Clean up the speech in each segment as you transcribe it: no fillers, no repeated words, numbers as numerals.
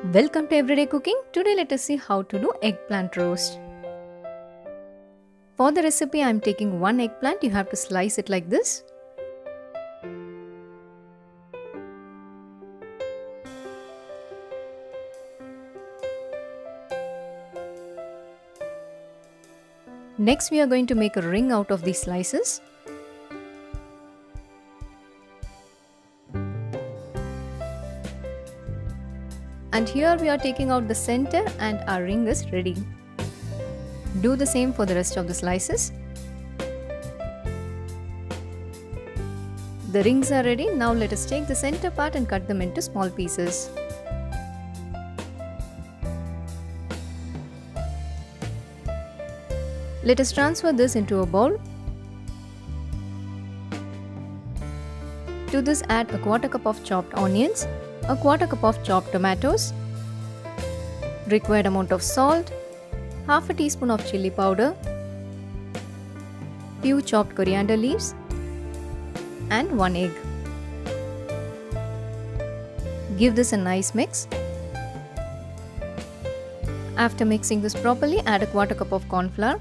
Welcome to Everyday Cooking. Today let us see how to do eggplant roast. For the recipe I am taking one eggplant. You have to slice it like this. Next we are going to make a ring out of these slices. And here we are taking out the center and our ring is ready. Do the same for the rest of the slices. The rings are ready. Now let us take the center part and cut them into small pieces. Let us transfer this into a bowl. To this add a quarter cup of chopped onions, a quarter cup of chopped tomatoes, required amount of salt, half a teaspoon of chilli powder, few chopped coriander leaves and one egg. Give this a nice mix. After mixing this properly, add a quarter cup of cornflour.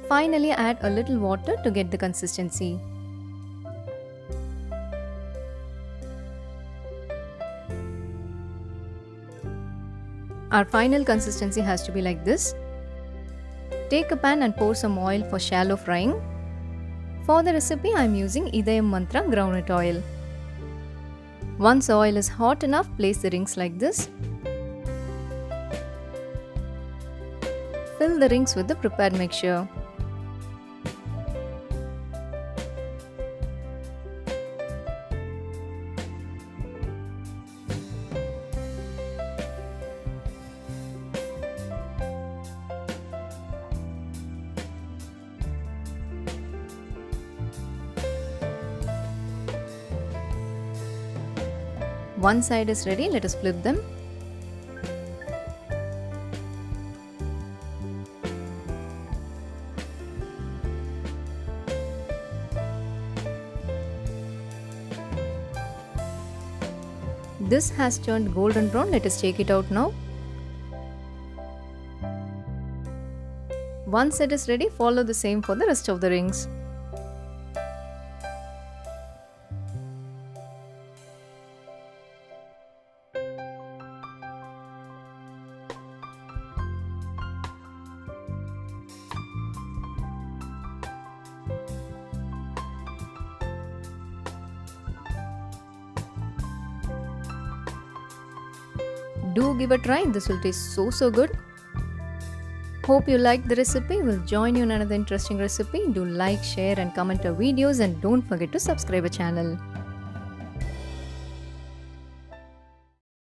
Finally, add a little water to get the consistency. Our final consistency has to be like this. Take a pan and pour some oil for shallow frying. For the recipe, I am using Idayam Mantra groundnut oil. Once the oil is hot enough, place the rings like this. Fill the rings with the prepared mixture. One side is ready, let us flip them. This has turned golden brown, let us take it out now. Once it is ready, follow the same for the rest of the rings. Do give a try, this will taste so good. Hope you liked the recipe. We'll join you in another interesting recipe. Do like, share and comment our videos and don't forget to subscribe our channel.